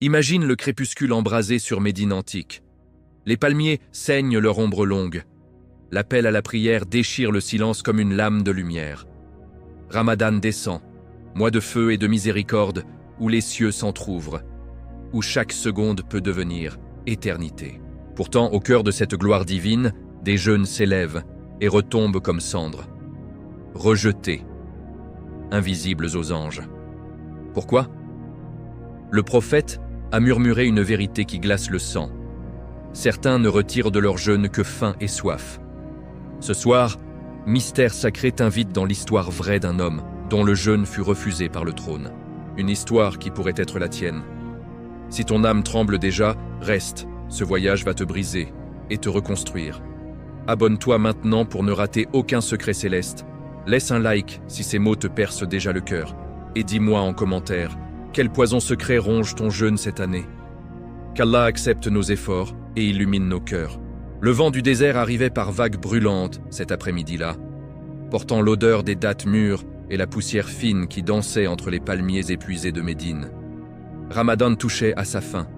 Imagine le crépuscule embrasé sur Médine antique. Les palmiers saignent leur ombre longue. L'appel à la prière déchire le silence comme une lame de lumière. Ramadan descend, mois de feu et de miséricorde, où les cieux s'entr'ouvrent, où chaque seconde peut devenir éternité. Pourtant, au cœur de cette gloire divine, des jeûnes s'élèvent et retombent comme cendres, rejetés, invisibles aux anges. Pourquoi ? Le prophète a murmuré une vérité qui glace le sang. Certains ne retirent de leur jeûne que faim et soif. Ce soir, mystère sacré t'invite dans l'histoire vraie d'un homme dont le jeûne fut refusé par le trône. Une histoire qui pourrait être la tienne. Si ton âme tremble déjà, reste, ce voyage va te briser et te reconstruire. Abonne-toi maintenant pour ne rater aucun secret céleste. Laisse un like si ces mots te percent déjà le cœur. Et dis-moi en commentaire, quel poison secret ronge ton jeûne cette année ? Qu'Allah accepte nos efforts et illumine nos cœurs. Le vent du désert arrivait par vagues brûlantes cet après-midi-là, portant l'odeur des dattes mûres et la poussière fine qui dansait entre les palmiers épuisés de Médine. Ramadan touchait à sa fin.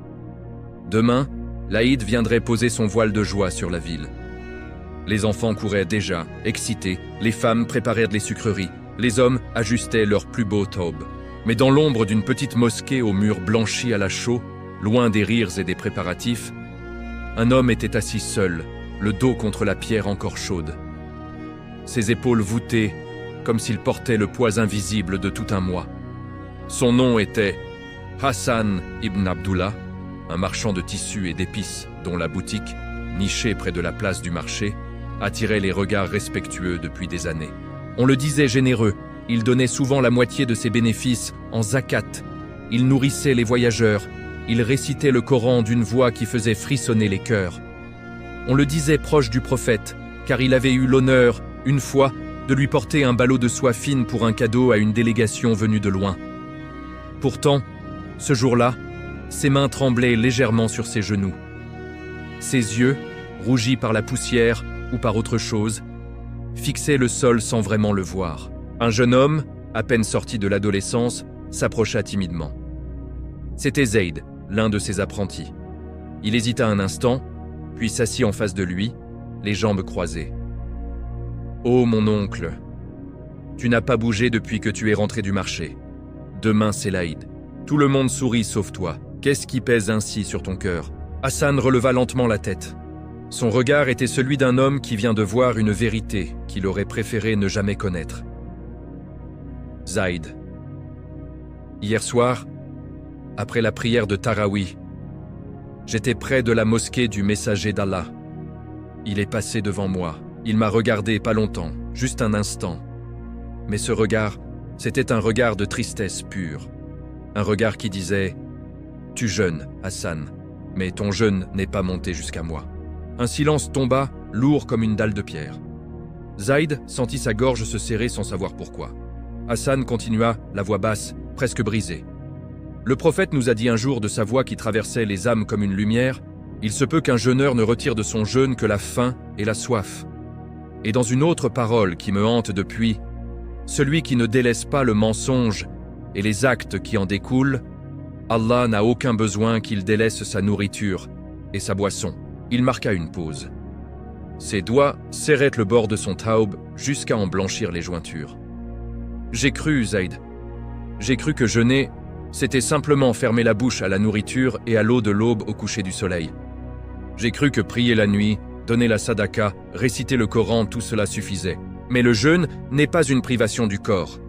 Demain, l'Aïd viendrait poser son voile de joie sur la ville. Les enfants couraient déjà, excités, les femmes préparèrent les sucreries, les hommes ajustaient leurs plus beaux taubes. Mais dans l'ombre d'une petite mosquée aux murs blanchis à la chaux, loin des rires et des préparatifs, un homme était assis seul, le dos contre la pierre encore chaude. Ses épaules voûtées, comme s'il portait le poids invisible de tout un mois. Son nom était Hassan ibn Abdullah, un marchand de tissus et d'épices dont la boutique, nichée près de la place du marché, attirait les regards respectueux depuis des années. On le disait généreux, il donnait souvent la moitié de ses bénéfices en zakat. Il nourrissait les voyageurs, il récitait le Coran d'une voix qui faisait frissonner les cœurs. On le disait proche du prophète, car il avait eu l'honneur, une fois, de lui porter un ballot de soie fine pour un cadeau à une délégation venue de loin. Pourtant, ce jour-là, ses mains tremblaient légèrement sur ses genoux. Ses yeux, rougis par la poussière ou par autre chose, fixaient le sol sans vraiment le voir. Un jeune homme, à peine sorti de l'adolescence, s'approcha timidement. C'était Zayd, l'un de ses apprentis. Il hésita un instant, puis s'assit en face de lui, les jambes croisées. « Oh mon oncle, tu n'as pas bougé depuis que tu es rentré du marché. Demain c'est l'Aïd. Tout le monde sourit sauf toi. Qu'est-ce qui pèse ainsi sur ton cœur ?» Hassan releva lentement la tête. Son regard était celui d'un homme qui vient de voir une vérité qu'il aurait préféré ne jamais connaître. Zayd. Hier soir, après la prière de Tarawih, j'étais près de la mosquée du messager d'Allah. Il est passé devant moi. Il m'a regardé pas longtemps, juste un instant. Mais ce regard, c'était un regard de tristesse pure. Un regard qui disait « Tu jeûnes, Hassan, mais ton jeûne n'est pas monté jusqu'à moi. » Un silence tomba, lourd comme une dalle de pierre. Zayd sentit sa gorge se serrer sans savoir pourquoi. Hassan continua, la voix basse, presque brisée. Le prophète nous a dit un jour de sa voix qui traversait les âmes comme une lumière, « Il se peut qu'un jeûneur ne retire de son jeûne que la faim et la soif. » Et dans une autre parole qui me hante depuis, « Celui qui ne délaisse pas le mensonge et les actes qui en découlent, Allah n'a aucun besoin qu'il délaisse sa nourriture et sa boisson. » Il marqua une pause. Ses doigts serraient le bord de son taoub jusqu'à en blanchir les jointures. J'ai cru, Zayd. J'ai cru que jeûner, c'était simplement fermer la bouche à la nourriture et à l'eau de l'aube au coucher du soleil. J'ai cru que prier la nuit, donner la sadaka, réciter le Coran, tout cela suffisait. Mais le jeûne n'est pas une privation du corps.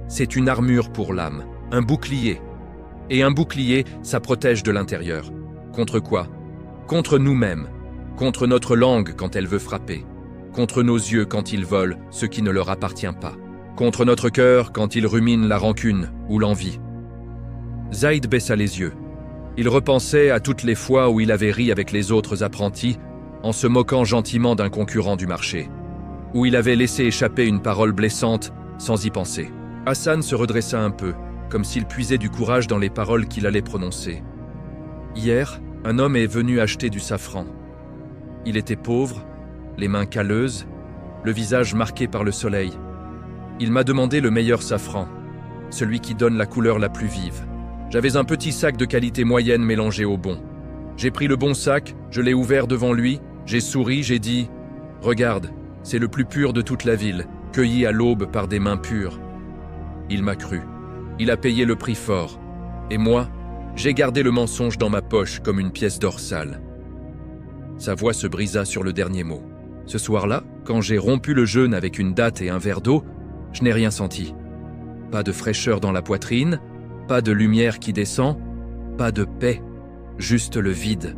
C'est une armure pour l'âme, un bouclier. Et un bouclier, ça protège de l'intérieur. Contre quoi ? Contre nous-mêmes, contre notre langue quand elle veut frapper, contre nos yeux quand ils volent ce qui ne leur appartient pas, contre notre cœur quand il rumine la rancune ou l'envie. Zayd baissa les yeux. Il repensait à toutes les fois où il avait ri avec les autres apprentis en se moquant gentiment d'un concurrent du marché, où il avait laissé échapper une parole blessante sans y penser. Hassan se redressa un peu, comme s'il puisait du courage dans les paroles qu'il allait prononcer. Hier, un homme est venu acheter du safran. Il était pauvre, les mains calleuses, le visage marqué par le soleil. Il m'a demandé le meilleur safran, celui qui donne la couleur la plus vive. J'avais un petit sac de qualité moyenne mélangé au bon. J'ai pris le bon sac, je l'ai ouvert devant lui, j'ai souri, j'ai dit « Regarde, c'est le plus pur de toute la ville, cueilli à l'aube par des mains pures. » Il m'a cru. Il a payé le prix fort. Et moi, j'ai gardé le mensonge dans ma poche comme une pièce d'or sale. Sa voix se brisa sur le dernier mot. Ce soir-là, quand j'ai rompu le jeûne avec une datte et un verre d'eau, je n'ai rien senti. Pas de fraîcheur dans la poitrine, pas de lumière qui descend, pas de paix, juste le vide.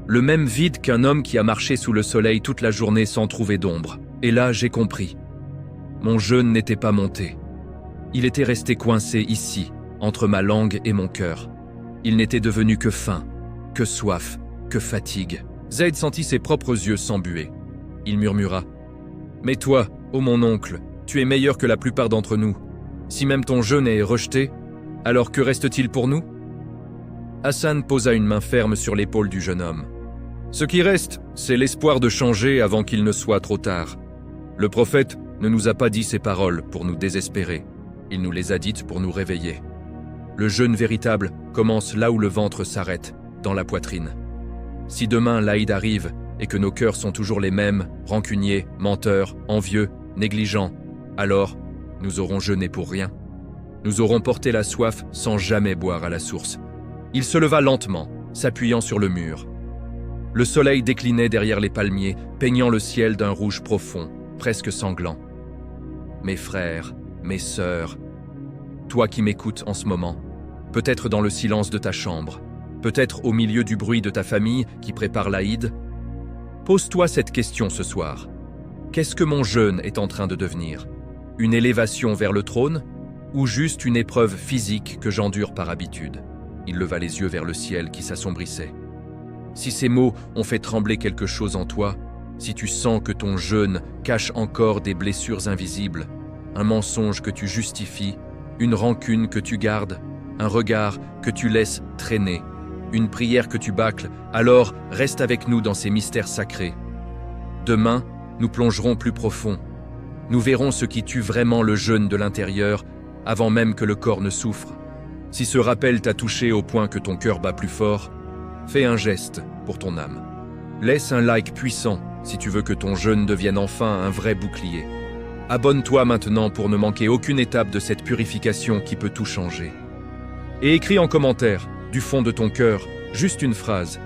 Le même vide qu'un homme qui a marché sous le soleil toute la journée sans trouver d'ombre. Et là, j'ai compris. Mon jeûne n'était pas monté. Il était resté coincé ici, entre ma langue et mon cœur. Il n'était devenu que faim, que soif, que fatigue. Zayd sentit ses propres yeux s'embuer. Il murmura « Mais toi, ô mon oncle, tu es meilleur que la plupart d'entre nous. Si même ton jeûne est rejeté, alors que reste-t-il pour nous ?» Hassan posa une main ferme sur l'épaule du jeune homme. « Ce qui reste, c'est l'espoir de changer avant qu'il ne soit trop tard. Le prophète ne nous a pas dit ces paroles pour nous désespérer. Il nous les a dites pour nous réveiller. Le jeûne véritable commence là où le ventre s'arrête, dans la poitrine. Si demain l'Aïd arrive et que nos cœurs sont toujours les mêmes, rancuniers, menteurs, envieux, négligents, alors nous aurons jeûné pour rien. Nous aurons porté la soif sans jamais boire à la source. » Il se leva lentement, s'appuyant sur le mur. Le soleil déclinait derrière les palmiers, peignant le ciel d'un rouge profond, presque sanglant. Mes frères, mes sœurs, toi qui m'écoutes en ce moment, peut-être dans le silence de ta chambre, peut-être au milieu du bruit de ta famille qui prépare l'Aïd, pose-toi cette question ce soir. Qu'est-ce que mon jeûne est en train de devenir? Une élévation vers le trône ou juste une épreuve physique que j'endure par habitude? Il leva les yeux vers le ciel qui s'assombrissait. Si ces mots ont fait trembler quelque chose en toi, si tu sens que ton jeûne cache encore des blessures invisibles, un mensonge que tu justifies, une rancune que tu gardes, un regard que tu laisses traîner, une prière que tu bâcles, alors reste avec nous dans ces mystères sacrés. Demain, nous plongerons plus profond. Nous verrons ce qui tue vraiment le jeûne de l'intérieur avant même que le corps ne souffre. Si ce rappel t'a touché au point que ton cœur bat plus fort, fais un geste pour ton âme. Laisse un like puissant si tu veux que ton jeûne devienne enfin un vrai bouclier. Abonne-toi maintenant pour ne manquer aucune étape de cette purification qui peut tout changer. Et écris en commentaire, du fond de ton cœur, juste une phrase.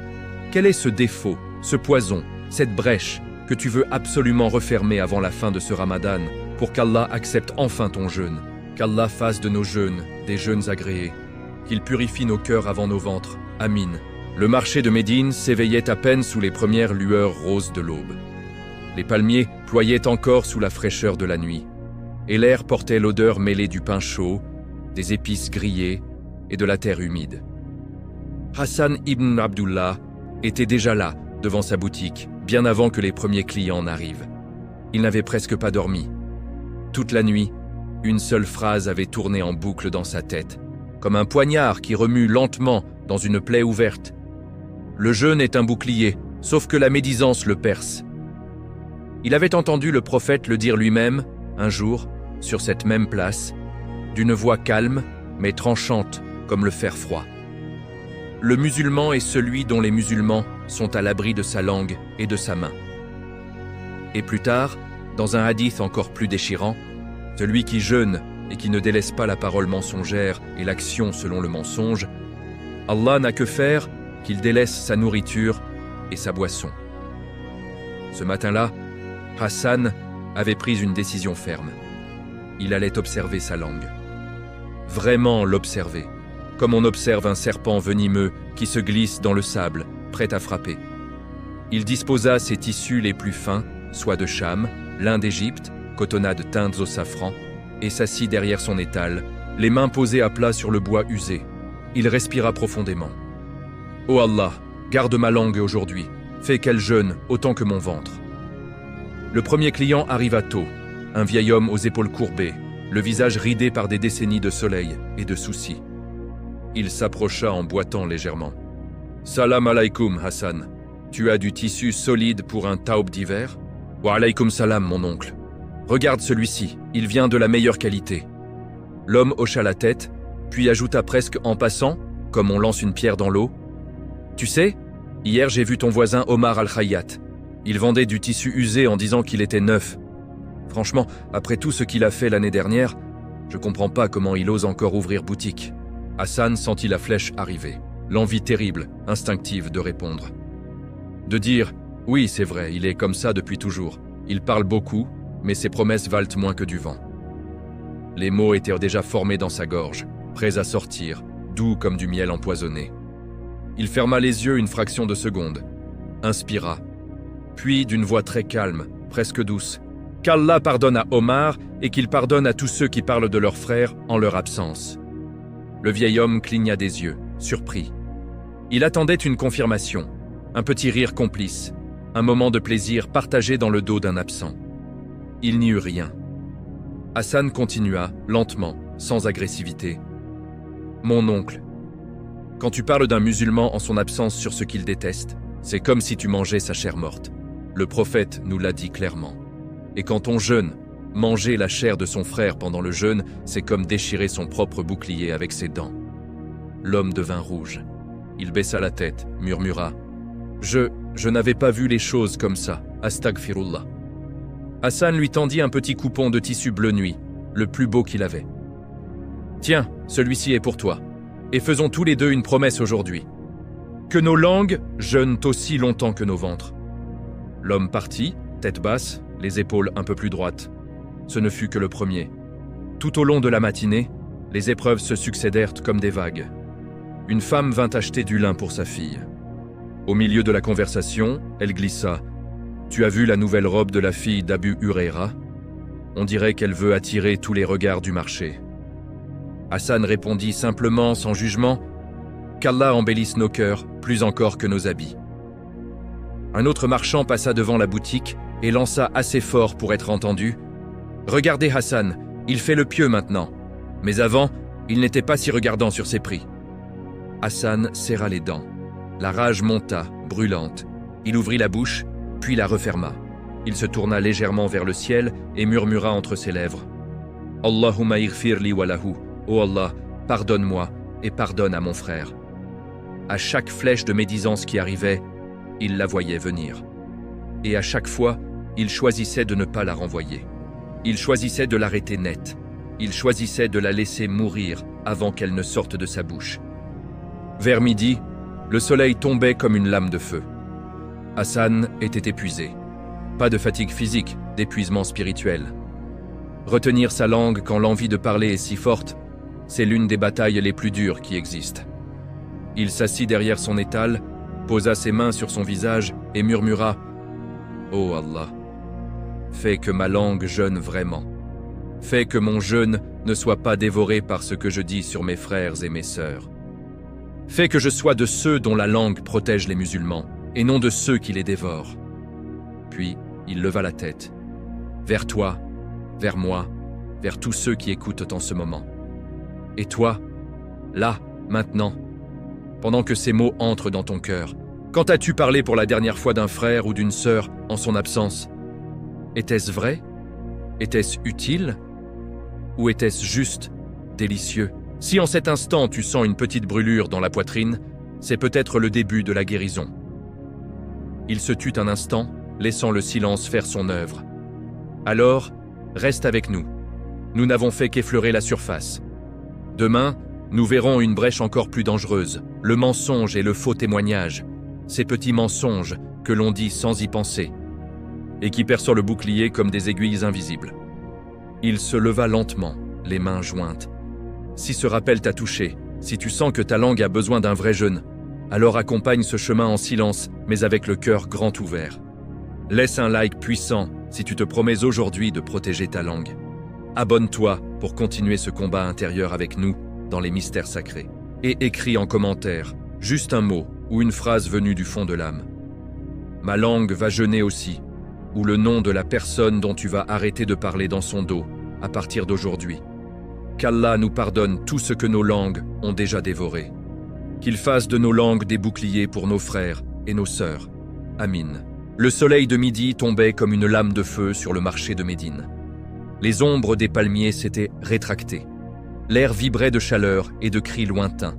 Quel est ce défaut, ce poison, cette brèche que tu veux absolument refermer avant la fin de ce Ramadan pour qu'Allah accepte enfin ton jeûne? Qu'Allah fasse de nos jeûnes des jeûnes agréés, qu'il purifie nos cœurs avant nos ventres. Amin. Le marché de Médine s'éveillait à peine sous les premières lueurs roses de l'aube. Les palmiers ployaient encore sous la fraîcheur de la nuit, et l'air portait l'odeur mêlée du pain chaud, des épices grillées et de la terre humide. Hassan ibn Abdullah était déjà là, devant sa boutique, bien avant que les premiers clients n'arrivent. Il n'avait presque pas dormi. Toute la nuit, une seule phrase avait tourné en boucle dans sa tête, comme un poignard qui remue lentement dans une plaie ouverte. Le jeûne est un bouclier, sauf que la médisance le perce. Il avait entendu le prophète le dire lui-même, un jour, sur cette même place, d'une voix calme, mais tranchante comme le fer froid. Le musulman est celui dont les musulmans sont à l'abri de sa langue et de sa main. Et plus tard, dans un hadith encore plus déchirant, celui qui jeûne et qui ne délaisse pas la parole mensongère et l'action selon le mensonge, Allah n'a que faire qu'il délaisse sa nourriture et sa boisson. Ce matin-là, Hassan avait pris une décision ferme. Il allait observer sa langue. Vraiment l'observer, comme on observe un serpent venimeux qui se glisse dans le sable, prêt à frapper. Il disposa ses tissus les plus fins, soie de Cham, lin d'Égypte, cotonnade teintes au safran, et s'assit derrière son étal, les mains posées à plat sur le bois usé. Il respira profondément. « Ô Allah, garde ma langue aujourd'hui, fais qu'elle jeûne autant que mon ventre. » Le premier client arriva tôt, un vieil homme aux épaules courbées, le visage ridé par des décennies de soleil et de soucis. Il s'approcha en boitant légèrement. « Salam alaikum, Hassan. Tu as du tissu solide pour un taoub d'hiver ?»« Wa alaykoum salam, mon oncle. Regarde celui-ci, il vient de la meilleure qualité. » L'homme hocha la tête, puis ajouta presque en passant, comme on lance une pierre dans l'eau. Tu sais, hier j'ai vu ton voisin Omar Al-Khayyat. Il vendait du tissu usé en disant qu'il était neuf. Franchement, après tout ce qu'il a fait l'année dernière, je comprends pas comment il ose encore ouvrir boutique. Hassan sentit la flèche arriver, l'envie terrible, instinctive de répondre. De dire « Oui, c'est vrai, il est comme ça depuis toujours. Il parle beaucoup, mais ses promesses valent moins que du vent. » Les mots étaient déjà formés dans sa gorge, prêts à sortir, doux comme du miel empoisonné. Il ferma les yeux une fraction de seconde, inspira, puis d'une voix très calme, presque douce, qu'Allah pardonne à Omar et qu'il pardonne à tous ceux qui parlent de leurs frères en leur absence. Le vieil homme cligna des yeux, surpris. Il attendait une confirmation, un petit rire complice, un moment de plaisir partagé dans le dos d'un absent. Il n'y eut rien. Hassan continua, lentement, sans agressivité. « Mon oncle, quand tu parles d'un musulman en son absence sur ce qu'il déteste, c'est comme si tu mangeais sa chair morte. Le prophète nous l'a dit clairement. Et quand on jeûne, manger la chair de son frère pendant le jeûne, c'est comme déchirer son propre bouclier avec ses dents. » L'homme devint rouge. Il baissa la tête, murmura « Je n'avais pas vu les choses comme ça, astagfirullah. » Hassan lui tendit un petit coupon de tissu bleu nuit, le plus beau qu'il avait. « Tiens, celui-ci est pour toi. Et faisons tous les deux une promesse aujourd'hui. Que nos langues jeûnent aussi longtemps que nos ventres. » L'homme partit, tête basse, les épaules un peu plus droites. Ce ne fut que le premier. Tout au long de la matinée, les épreuves se succédèrent comme des vagues. Une femme vint acheter du lin pour sa fille. Au milieu de la conversation, elle glissa « Tu as vu la nouvelle robe de la fille d'Abu Huraira ? On dirait qu'elle veut attirer tous les regards du marché. » Hassan répondit simplement, sans jugement « Qu'Allah embellisse nos cœurs, plus encore que nos habits. » Un autre marchand passa devant la boutique et lança assez fort pour être entendu « Regardez Hassan, il fait le pieux maintenant. Mais avant, il n'était pas si regardant sur ses prix. » Hassan serra les dents. La rage monta, brûlante. Il ouvrit la bouche, puis la referma. Il se tourna légèrement vers le ciel et murmura entre ses lèvres « Allahumma ighfir li wa lahu. Ô Allah, pardonne-moi et pardonne à mon frère. » À chaque flèche de médisance qui arrivait, il la voyait venir. Et à chaque fois, il choisissait de ne pas la renvoyer. Il choisissait de l'arrêter net. Il choisissait de la laisser mourir avant qu'elle ne sorte de sa bouche. Vers midi, le soleil tombait comme une lame de feu. Hassan était épuisé. Pas de fatigue physique, d'épuisement spirituel. Retenir sa langue quand l'envie de parler est si forte, c'est l'une des batailles les plus dures qui existent. Il s'assit derrière son étal, posa ses mains sur son visage et murmura « Ô Allah, fais que ma langue jeûne vraiment. Fais que mon jeûne ne soit pas dévoré par ce que je dis sur mes frères et mes sœurs. Fais que je sois de ceux dont la langue protège les musulmans, et non de ceux qui les dévorent. » Puis, il leva la tête. Vers toi, vers moi, vers tous ceux qui écoutent en ce moment. Et toi, là, maintenant, pendant que ces mots entrent dans ton cœur, quand as-tu parlé pour la dernière fois d'un frère ou d'une sœur en son absence? Était-ce vrai? Était-ce utile? Ou était-ce juste délicieux? Si en cet instant tu sens une petite brûlure dans la poitrine, c'est peut-être le début de la guérison. Il se tut un instant, laissant le silence faire son œuvre. Alors, reste avec nous. Nous n'avons fait qu'effleurer la surface. Demain, nous verrons une brèche encore plus dangereuse, le mensonge et le faux témoignage, ces petits mensonges que l'on dit sans y penser, et qui perçoivent le bouclier comme des aiguilles invisibles. Il se leva lentement, les mains jointes. Si ce rappel t'a touché, si tu sens que ta langue a besoin d'un vrai jeûne, alors accompagne ce chemin en silence, mais avec le cœur grand ouvert. Laisse un like puissant si tu te promets aujourd'hui de protéger ta langue. Abonne-toi pour continuer ce combat intérieur avec nous dans les mystères sacrés. Et écris en commentaire, juste un mot ou une phrase venue du fond de l'âme. Ma langue va jeûner aussi, ou le nom de la personne dont tu vas arrêter de parler dans son dos à partir d'aujourd'hui. Qu'Allah nous pardonne tout ce que nos langues ont déjà dévoré. Qu'il fasse de nos langues des boucliers pour nos frères et nos sœurs. Amin. Le soleil de midi tombait comme une lame de feu sur le marché de Médine. Les ombres des palmiers s'étaient rétractées. L'air vibrait de chaleur et de cris lointains.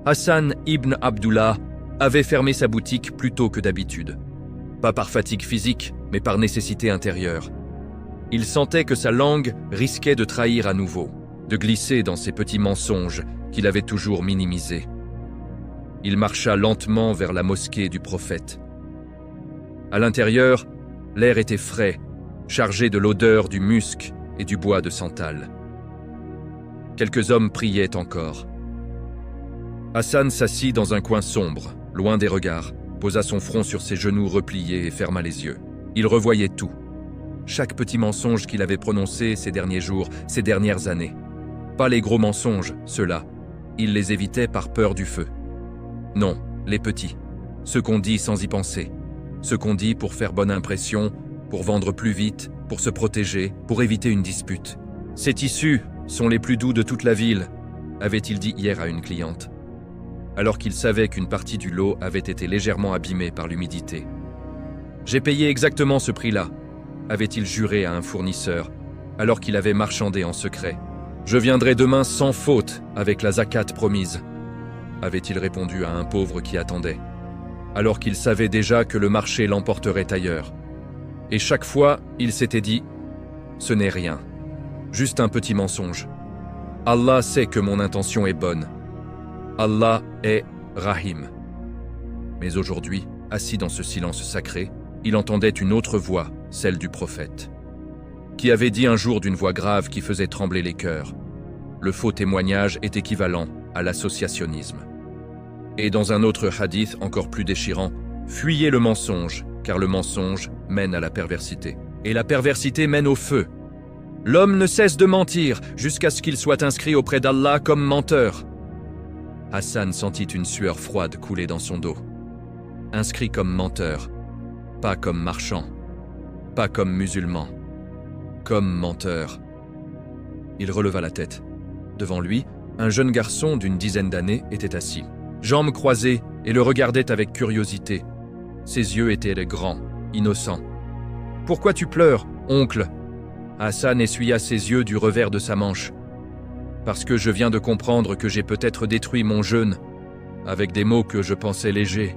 Hassan ibn Abdullah avait fermé sa boutique plus tôt que d'habitude. Pas par fatigue physique, mais par nécessité intérieure. Il sentait que sa langue risquait de trahir à nouveau, de glisser dans ces petits mensonges qu'il avait toujours minimisés. Il marcha lentement vers la mosquée du prophète. À l'intérieur, l'air était frais, chargé de l'odeur du musc et du bois de santal. Quelques hommes priaient encore. Hassan s'assit dans un coin sombre, loin des regards, posa son front sur ses genoux repliés et ferma les yeux. Il revoyait tout. Chaque petit mensonge qu'il avait prononcé ces derniers jours, ces dernières années. Pas les gros mensonges, ceux-là. Il les évitait par peur du feu. Non, les petits. Ceux qu'on dit sans y penser. Ceux qu'on dit pour faire bonne impression, pour vendre plus vite, pour se protéger, pour éviter une dispute. Ces tissus sont les plus doux de toute la ville, avait-il dit hier à une cliente. Alors qu'il savait qu'une partie du lot avait été légèrement abîmée par l'humidité. J'ai payé exactement ce prix-là, avait-il juré à un fournisseur, alors qu'il avait marchandé en secret. Je viendrai demain sans faute avec la zakat promise, avait-il répondu à un pauvre qui attendait, alors qu'il savait déjà que le marché l'emporterait ailleurs. Et chaque fois, il s'était dit « Ce n'est rien, juste un petit mensonge. Allah sait que mon intention est bonne. Allah est Rahim. » Mais aujourd'hui, assis dans ce silence sacré, il entendait une autre voix, celle du prophète, qui avait dit un jour d'une voix grave qui faisait trembler les cœurs. Le faux témoignage est équivalent à l'associationnisme. Et dans un autre hadith encore plus déchirant, fuyez le mensonge, car le mensonge mène à la perversité. Et la perversité mène au feu. L'homme ne cesse de mentir jusqu'à ce qu'il soit inscrit auprès d'Allah comme menteur. Hassan sentit une sueur froide couler dans son dos. Inscrit comme menteur, pas comme marchand, pas comme musulman, comme menteur. Il releva la tête. Devant lui, un jeune garçon d'une dizaine d'années était assis, jambes croisées, et le regardait avec curiosité. Ses yeux étaient grands, innocents. « Pourquoi tu pleures, oncle ?» Hassan essuya ses yeux du revers de sa manche. « Parce que je viens de comprendre que j'ai peut-être détruit mon jeûne, avec des mots que je pensais légers. »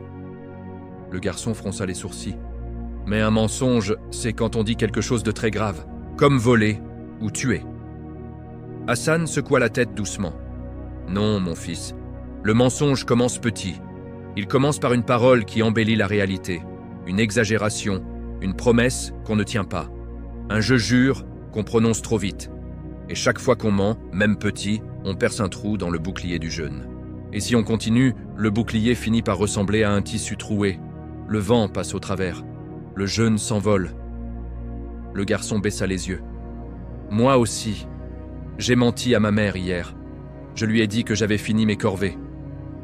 Le garçon fronça les sourcils. « Mais un mensonge, c'est quand on dit quelque chose de très grave, comme voler ou tuer. » Hassan secoua la tête doucement. « Non, mon fils, le mensonge commence petit. Il commence par une parole qui embellit la réalité, une exagération, une promesse qu'on ne tient pas, un je jure qu'on prononce trop vite. Et chaque fois qu'on ment, même petit, on perce un trou dans le bouclier du jeûne. Et si on continue, le bouclier finit par ressembler à un tissu troué. Le vent passe au travers. Le jeûne s'envole. » Le garçon baissa les yeux. « Moi aussi. J'ai menti à ma mère hier. Je lui ai dit que j'avais fini mes corvées.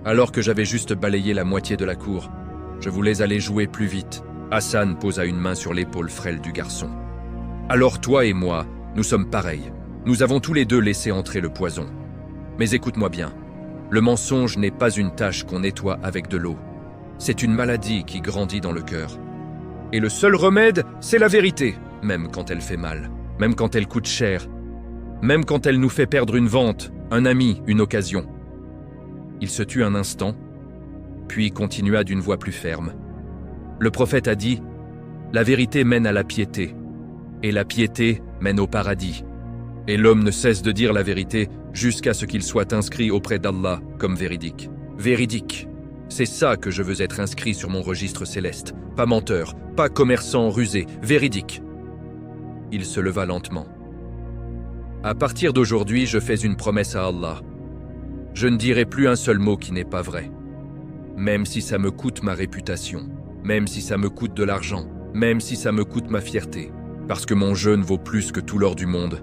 Alors que j'avais juste balayé la moitié de la cour. Je voulais aller jouer plus vite. » Hassan posa une main sur l'épaule frêle du garçon. « Alors toi et moi, nous sommes pareils. Nous avons tous les deux laissé entrer le poison. Mais écoute-moi bien. Le mensonge n'est pas une tache qu'on nettoie avec de l'eau. C'est une maladie qui grandit dans le cœur. Et le seul remède, c'est la vérité, même quand elle fait mal, même quand elle coûte cher, même quand elle nous fait perdre une vente, un ami, une occasion. » Il se tut un instant, puis continua d'une voix plus ferme. Le prophète a dit « La vérité mène à la piété, et la piété mène au paradis. Et l'homme ne cesse de dire la vérité jusqu'à ce qu'il soit inscrit auprès d'Allah comme véridique. Véridique, c'est ça que je veux être inscrit sur mon registre céleste. Pas menteur, pas commerçant rusé, véridique. » Il se leva lentement. « À partir d'aujourd'hui, je fais une promesse à Allah. Je ne dirai plus un seul mot qui n'est pas vrai. Même si ça me coûte ma réputation, même si ça me coûte de l'argent, même si ça me coûte ma fierté, parce que mon jeûne vaut plus que tout l'or du monde. »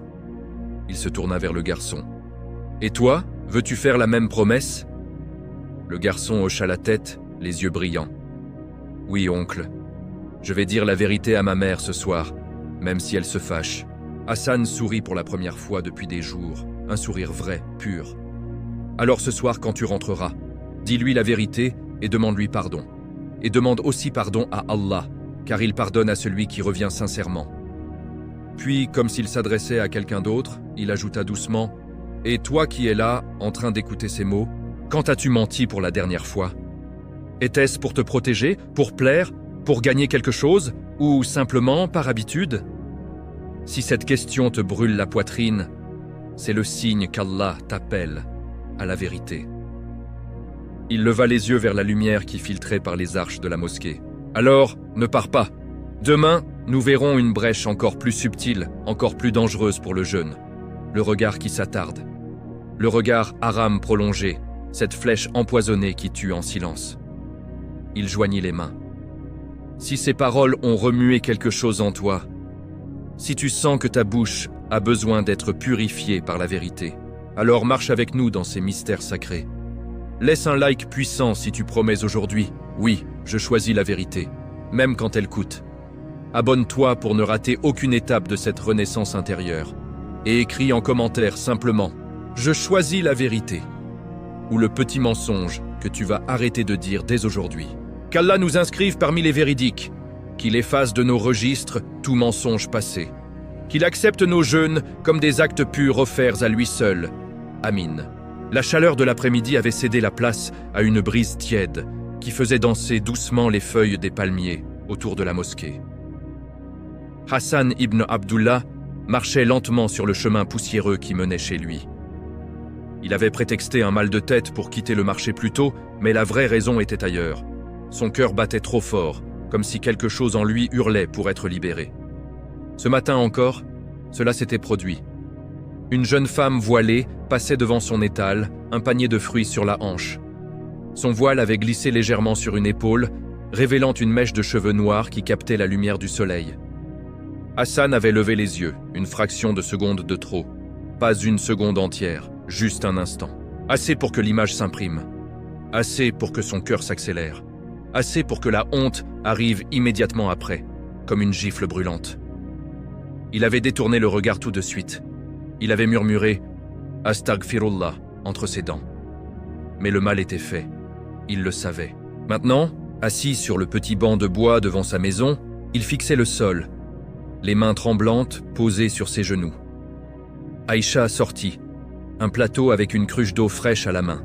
Il se tourna vers le garçon. « Et toi, veux-tu faire la même promesse ?» Le garçon hocha la tête, les yeux brillants. « Oui, oncle. Je vais dire la vérité à ma mère ce soir, même si elle se fâche. » Hassan sourit pour la première fois depuis des jours, un sourire vrai, pur. « Alors ce soir, quand tu rentreras, dis-lui la vérité et demande-lui pardon. Et demande aussi pardon à Allah, car il pardonne à celui qui revient sincèrement. » Puis, comme s'il s'adressait à quelqu'un d'autre, il ajouta doucement « Et toi qui es là, en train d'écouter ces mots, Quand as-tu menti pour la dernière fois? Était-ce pour te protéger, pour plaire, pour gagner quelque chose, ou simplement par habitude? Si cette question te brûle la poitrine, c'est le signe qu'Allah t'appelle à la vérité. Il leva les yeux vers la lumière qui filtrait par les arches de la mosquée. Alors, ne pars pas. Demain, nous verrons une brèche encore plus subtile, encore plus dangereuse pour le jeune. Le regard qui s'attarde. Le regard haram prolongé, cette flèche empoisonnée qui tue en silence. Il joignit les mains. Si ces paroles ont remué quelque chose en toi, si tu sens que ta bouche a besoin d'être purifiée par la vérité, alors marche avec nous dans ces mystères sacrés. Laisse un like puissant si tu promets aujourd'hui, oui, je choisis la vérité, même quand elle coûte. Abonne-toi pour ne rater aucune étape de cette renaissance intérieure. Et écris en commentaire simplement « Je choisis la vérité » ou le petit mensonge que tu vas arrêter de dire dès aujourd'hui. Qu'Allah nous inscrive parmi les véridiques, qu'il efface de nos registres tout mensonge passé, qu'il accepte nos jeûnes comme des actes purs offerts à lui seul. Amin. La chaleur de l'après-midi avait cédé la place à une brise tiède qui faisait danser doucement les feuilles des palmiers autour de la mosquée. Hassan ibn Abdullah marchait lentement sur le chemin poussiéreux qui menait chez lui. Il avait prétexté un mal de tête pour quitter le marché plus tôt, mais la vraie raison était ailleurs. Son cœur battait trop fort, comme si quelque chose en lui hurlait pour être libéré. Ce matin encore, cela s'était produit. Une jeune femme voilée passait devant son étal, un panier de fruits sur la hanche. Son voile avait glissé légèrement sur une épaule, révélant une mèche de cheveux noirs qui captait la lumière du soleil. Hassan avait levé les yeux, une fraction de seconde de trop. Pas une seconde entière, juste un instant. Assez pour que l'image s'imprime. Assez pour que son cœur s'accélère. Assez pour que la honte arrive immédiatement après, comme une gifle brûlante. Il avait détourné le regard tout de suite. Il avait murmuré « Astaghfirullah » entre ses dents. Mais le mal était fait. Il le savait. Maintenant, assis sur le petit banc de bois devant sa maison, il fixait le sol, les mains tremblantes posées sur ses genoux. Aïcha sortit, un plateau avec une cruche d'eau fraîche à la main.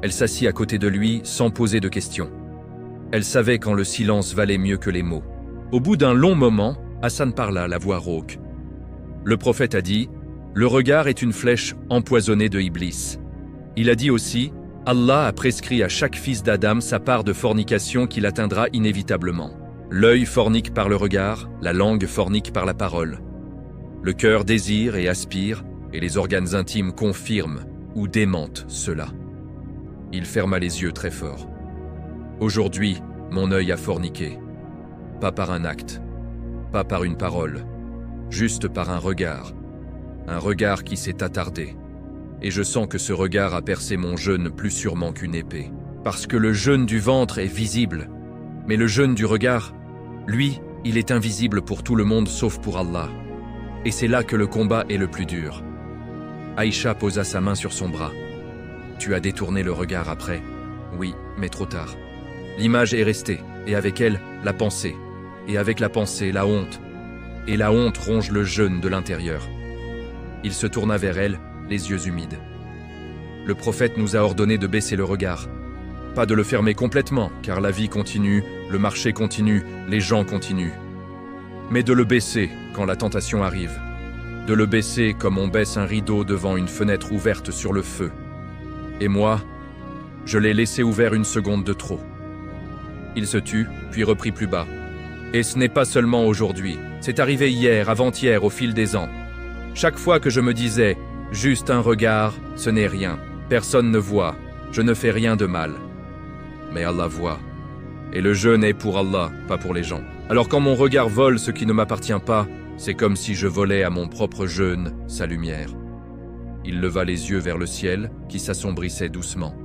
Elle s'assit à côté de lui sans poser de questions. Elle savait quand le silence valait mieux que les mots. Au bout d'un long moment, Hassan parla, la voix rauque. Le prophète a dit « Le regard est une flèche empoisonnée de Iblis ». Il a dit aussi « Allah a prescrit à chaque fils d'Adam sa part de fornication qu'il atteindra inévitablement. L'œil fornique par le regard, la langue fornique par la parole. Le cœur désire et aspire, et les organes intimes confirment ou démentent cela. » Il ferma les yeux très fort. Aujourd'hui, mon œil a forniqué. Pas par un acte, pas par une parole, juste par un regard. Un regard qui s'est attardé. Et je sens que ce regard a percé mon jeûne plus sûrement qu'une épée. Parce que le jeûne du ventre est visible. Mais le jeûne du regard, lui, il est invisible pour tout le monde sauf pour Allah. Et c'est là que le combat est le plus dur. Aïcha posa sa main sur son bras. Tu as détourné le regard après. Oui, mais trop tard. L'image est restée, et avec elle, la pensée. Et avec la pensée, la honte. Et la honte ronge le jeûne de l'intérieur. Il se tourna vers elle, les yeux humides. Le prophète nous a ordonné de baisser le regard. Pas de le fermer complètement, car la vie continue, le marché continue, les gens continuent. Mais de le baisser quand la tentation arrive. De le baisser comme on baisse un rideau devant une fenêtre ouverte sur le feu. Et moi, je l'ai laissé ouvert une seconde de trop. Il se tut, puis reprit plus bas. Et ce n'est pas seulement aujourd'hui, c'est arrivé hier, avant-hier, au fil des ans. Chaque fois que je me disais « juste un regard, ce n'est rien, personne ne voit, je ne fais rien de mal ». Mais Allah voit. Et le jeûne est pour Allah, pas pour les gens. Alors quand mon regard vole ce qui ne m'appartient pas, c'est comme si je volais à mon propre jeûne sa lumière. Il leva les yeux vers le ciel, qui s'assombrissait doucement.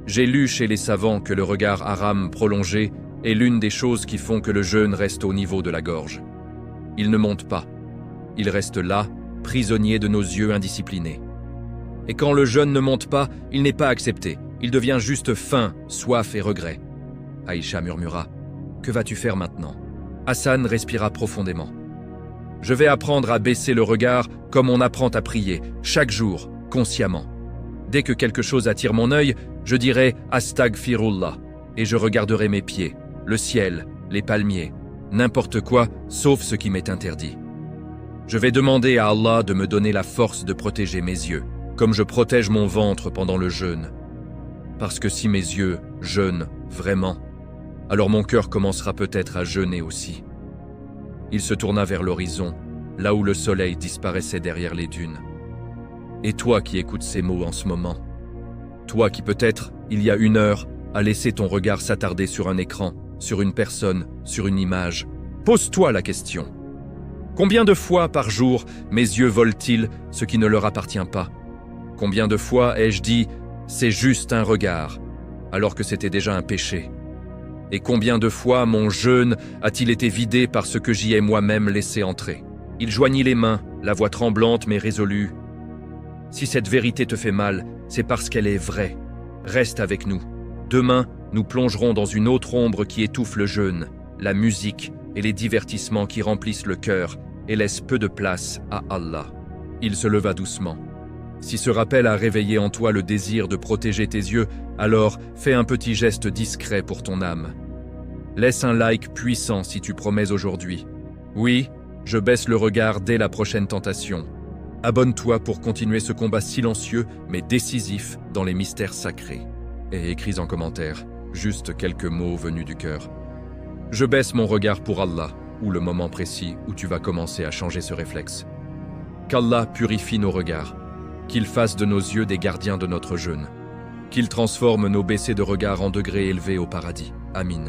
J'ai lu chez les savants que le regard haram prolongé est l'une des choses qui font que le jeûne reste au niveau de la gorge. Il ne monte pas. Il reste là, prisonnier de nos yeux indisciplinés. Et quand le jeûne ne monte pas, il n'est pas accepté. Il devient juste faim, soif et regret. Aïcha murmura « Que vas-tu faire maintenant ?» Hassan respira profondément. « Je vais apprendre à baisser le regard comme on apprend à prier, chaque jour, consciemment. Dès que quelque chose attire mon œil, je dirai « Astaghfirullah » et je regarderai mes pieds, le ciel, les palmiers, n'importe quoi sauf ce qui m'est interdit. Je vais demander à Allah de me donner la force de protéger mes yeux, comme je protège mon ventre pendant le jeûne. Parce que si mes yeux jeûnent vraiment, alors mon cœur commencera peut-être à jeûner aussi. Il se tourna vers l'horizon, là où le soleil disparaissait derrière les dunes. Et toi qui écoutes ces mots en ce moment, toi qui peut-être, il y a 1 heure, as laissé ton regard s'attarder sur un écran, sur une personne, sur une image, pose-toi la question. Combien de fois par jour mes yeux volent-ils ce qui ne leur appartient pas? Combien de fois ai-je dit « c'est juste un regard » alors que c'était déjà un péché? Et combien de fois mon jeûne a-t-il été vidé par ce que j'y ai moi-même laissé entrer? Il joignit les mains, la voix tremblante mais résolue. Si cette vérité te fait mal, c'est parce qu'elle est vraie. Reste avec nous. Demain, nous plongerons dans une autre ombre qui étouffe le jeûne, la musique et les divertissements qui remplissent le cœur et laissent peu de place à Allah. Il se leva doucement. Si ce rappel a réveillé en toi le désir de protéger tes yeux, alors fais un petit geste discret pour ton âme. Laisse un like puissant si tu promets aujourd'hui. Oui, je baisse le regard dès la prochaine tentation. Abonne-toi pour continuer ce combat silencieux mais décisif dans les mystères sacrés. Et écris en commentaire, juste quelques mots venus du cœur. Je baisse mon regard pour Allah, ou le moment précis où tu vas commencer à changer ce réflexe. Qu'Allah purifie nos regards, qu'il fasse de nos yeux des gardiens de notre jeûne, qu'il transforme nos baissées de regard en degrés élevés au paradis. Amin.